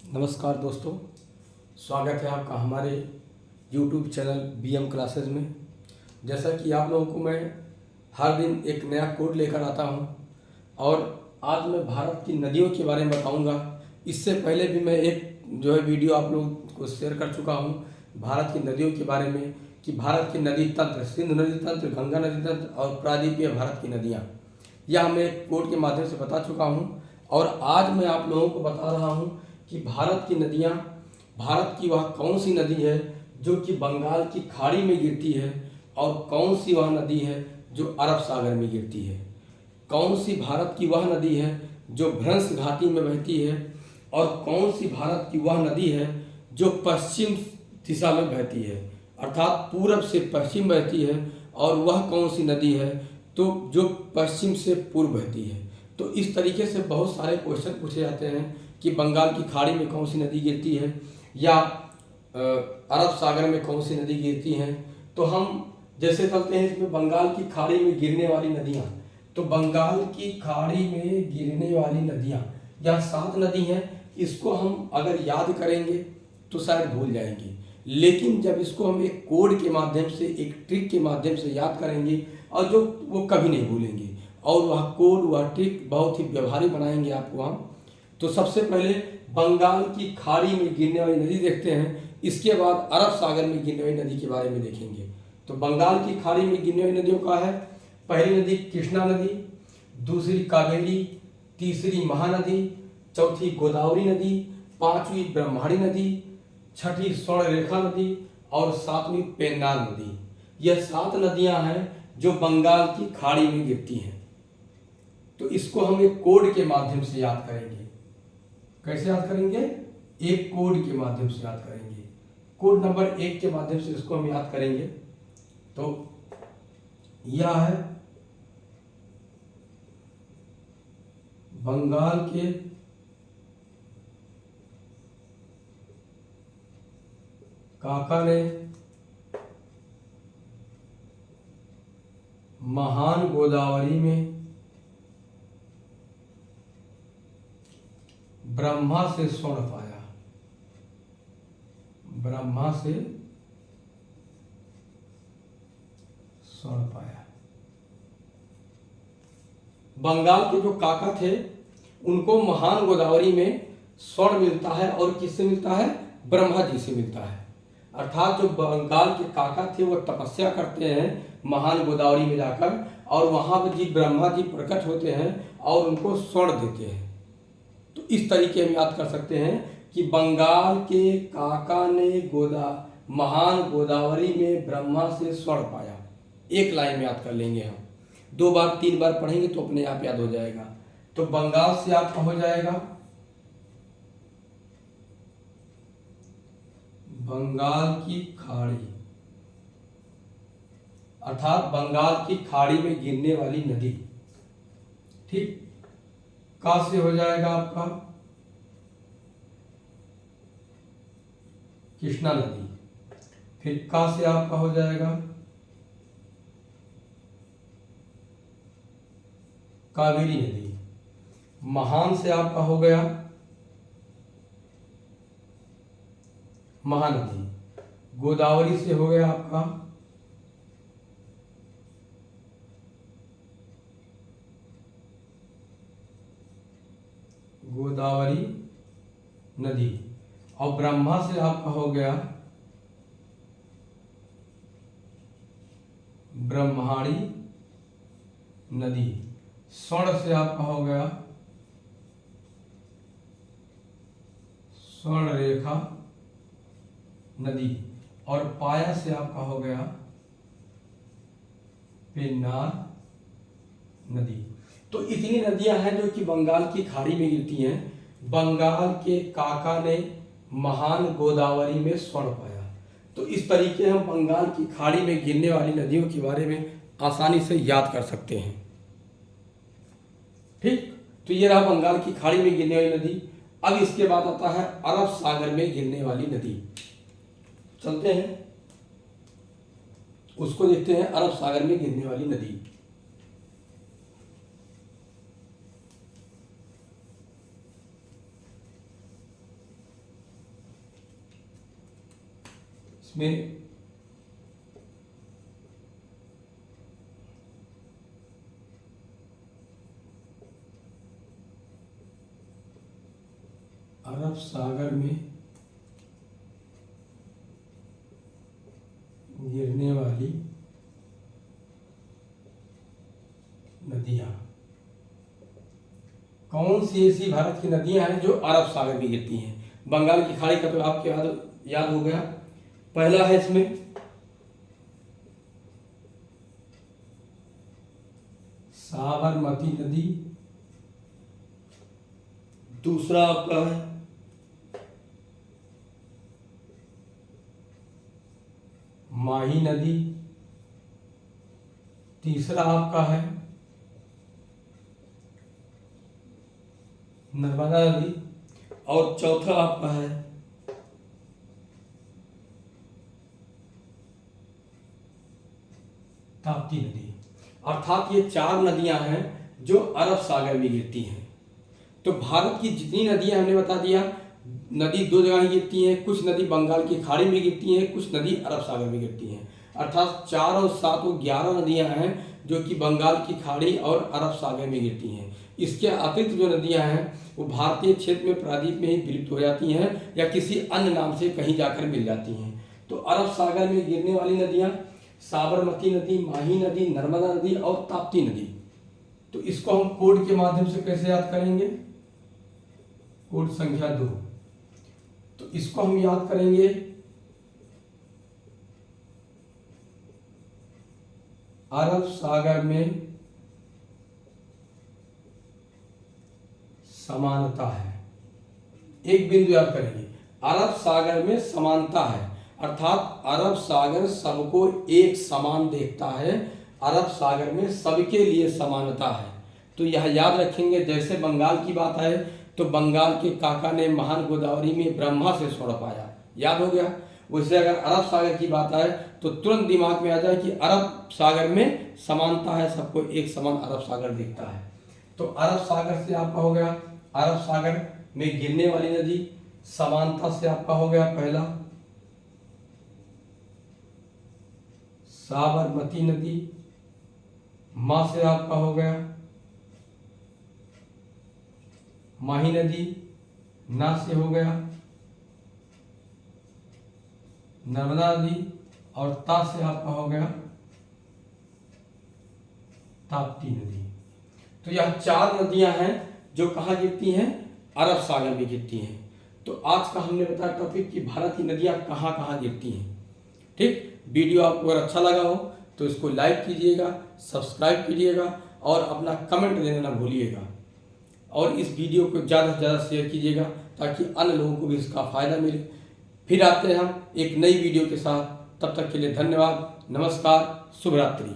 नमस्कार दोस्तों, स्वागत है आपका हमारे YouTube चैनल BM क्लासेस में। जैसा कि आप लोगों को मैं हर दिन एक नया कोड लेकर आता हूं और आज मैं भारत की नदियों के बारे में बताऊंगा। इससे पहले भी मैं एक वीडियो आप लोगों को शेयर कर चुका हूं भारत की नदियों के बारे में कि भारत की नदी तंत्र, सिंधु नदी तंत्र, गंगा नदी तंत्र और प्रायद्वीपीय भारत की नदियाँ, यह मैं एक कोड के माध्यम से बता चुका हूँ। और आज मैं आप लोगों को बता रहा हूँ कि भारत की नदियाँ, भारत की वह कौन सी नदी है जो कि बंगाल की खाड़ी में गिरती है और कौन सी वह नदी है जो अरब सागर में गिरती है। कौन सी भारत की वह नदी है जो भ्रंश घाटी में बहती है और कौन सी भारत की वह नदी है जो पश्चिम दिशा में बहती है, अर्थात पूरब से पश्चिम बहती है। और वह कौन सी नदी है तो जो पश्चिम से पूर्व बहती है। तो इस तरीके से बहुत सारे क्वेश्चन पूछे जाते हैं कि बंगाल की खाड़ी में कौन सी नदी गिरती है या अरब सागर में कौन सी नदी गिरती है। तो हम जैसे चलते हैं इसमें बंगाल की खाड़ी में गिरने वाली नदियाँ। तो बंगाल की खाड़ी में गिरने वाली नदियाँ यह 7 नदी हैं। इसको हम अगर याद करेंगे तो शायद भूल जाएंगे, लेकिन जब इसको हम एक कोड के माध्यम से, एक ट्रिक के माध्यम से याद करेंगे और जो वो कभी नहीं भूलेंगे और वह कोड, वह ट्रिक बहुत ही व्यवहारिक बनाएंगे आपको हम। तो सबसे पहले बंगाल की खाड़ी में गिरने वाली नदी देखते हैं, इसके बाद अरब सागर में गिरने वाली नदी के बारे में देखेंगे। तो बंगाल की खाड़ी में गिरने वाली नदियों का है, पहली नदी कृष्णा नदी, दूसरी कावेरी, तीसरी महानदी, चौथी गोदावरी नदी, पांचवी ब्रह्मणी नदी, छठी स्वर्णरेखा नदी और सातवीं पेन्नार नदी। यह 7 नदियां हैं जो बंगाल की खाड़ी में गिरती हैं। तो इसको हम एक कोड के माध्यम से याद करेंगे। कैसे याद करेंगे? एक कोड के माध्यम से याद करेंगे। कोड नंबर 1 के माध्यम से इसको हम याद करेंगे। तो यह है बंगाल के काका ने महान गोदावरी में ब्रह्मा से स्वर्ण पाया। ब्रह्मा से स्वर्ण पाया। बंगाल के जो काका थे उनको महान गोदावरी में स्वर्ण मिलता है और किससे मिलता है? ब्रह्मा जी से मिलता है। अर्थात जो बंगाल के काका थे वो तपस्या करते हैं महान गोदावरी में जाकर और वहां पर जी ब्रह्मा जी प्रकट होते हैं और उनको स्वर्ण देते हैं। तो इस तरीके हम याद कर सकते हैं कि बंगाल के काका ने महान गोदावरी में ब्रह्मा से स्वर्ण पाया। एक लाइन में याद कर लेंगे हम, 2 बार 3 बार पढ़ेंगे तो अपने आप याद हो जाएगा। तो बंगाल से आपका हो जाएगा बंगाल की खाड़ी, अर्थात बंगाल की खाड़ी में गिरने वाली नदी। ठीक, का से हो जाएगा आपका कृष्णा नदी। फिर का से आपका हो जाएगा कावेरी नदी। महान से आपका हो गया महानदी। गोदावरी से हो गया आपका गोदावरी नदी और ब्रह्मा से आपका हो गया ब्रह्मणी नदी। स्वर्ण से आपका हो गया स्वर्णरेखा नदी और पाया से आपका हो गया पेन्नार नदी। तो इतनी नदियां हैं जो कि बंगाल की खाड़ी में गिरती हैं। बंगाल के काका ने महान गोदावरी में स्वर्ण पाया। तो इस तरीके हम बंगाल की खाड़ी में गिरने वाली नदियों के बारे में आसानी से याद कर सकते हैं। ठीक, तो ये रहा बंगाल की खाड़ी में गिरने वाली नदी। अब इसके बाद आता है अरब सागर में गिरने वाली नदी। चलते हैं उसको देखते हैं, अरब सागर में गिरने वाली नदी। इसमें अरब सागर में गिरने वाली नदियां, कौन सी ऐसी भारत की नदियां हैं जो अरब सागर में गिरती हैं? बंगाल की खाड़ी का तो आपके याद हो गया। पहला है इसमें साबरमती नदी, दूसरा आपका है माही नदी, तीसरा आपका है नर्मदा नदी और चौथा आपका है ताप्ती नदी। अर्थात ये 4 नदियां हैं जो अरब सागर में गिरती हैं। तो भारत की जितनी नदियां हमने बता दिया, नदी 2 जगह गिरती हैं, कुछ नदी बंगाल की खाड़ी में गिरती हैं, कुछ नदी अरब सागर में गिरती हैं। अर्थात 4 और 7 वो 11 नदियां हैं जो कि बंगाल की खाड़ी और अरब सागर में गिरती हैं। इसके अतिरिक्त जो नदियां हैं वो भारतीय क्षेत्र में प्रायद्वीप में ही विलुप्त हो जाती हैं या किसी अन्य नाम से कहीं जाकर मिल जाती हैं। तो अरब सागर में गिरने वाली नदियां साबरमती नदी, माही नदी, नर्मदा नदी और ताप्ती नदी। तो इसको हम कोड के माध्यम से कैसे याद करेंगे? कोड संख्या 2। तो इसको हम याद करेंगे अरब सागर में समानता है। एक बिंदु याद करेंगे, अरब सागर में समानता है, अर्थात अरब सागर सबको एक समान देखता है। अरब सागर में सबके लिए समानता है। तो यह याद रखेंगे। जैसे बंगाल की बात है तो बंगाल के काका ने महान गोदावरी में ब्रह्मा से स्वर्ण पाया, याद हो गया। वैसे अगर अरब सागर की बात आए तो तुरंत दिमाग में आ जाए कि अरब सागर में समानता है, सबको एक समान अरब सागर दिखता है। तो अरब सागर से आपका हो गया अरब सागर में गिरने वाली नदी, समानता से आपका हो गया पहला साबरमती नदी, मां से आपका हो गया माही नदी, ना से हो गया नर्मदा नदी और ता से आपका हो गया ताप्ती नदी। तो यह 4 नदियां हैं जो कहाँ गिरती हैं? अरब सागर में गिरती हैं। तो आज का हमने बताया टॉपिक कि भारत की नदियां कहाँ कहाँ गिरती हैं। ठीक, वीडियो आपको अगर अच्छा लगा हो तो इसको लाइक कीजिएगा, सब्सक्राइब कीजिएगा और अपना कमेंट देना ना भूलिएगा। और इस वीडियो को ज़्यादा से ज़्यादा शेयर कीजिएगा ताकि अन्य लोगों को भी इसका फ़ायदा मिले। फिर आते हैं हम एक नई वीडियो के साथ। तब तक के लिए धन्यवाद, नमस्कार, शुभ रात्रि।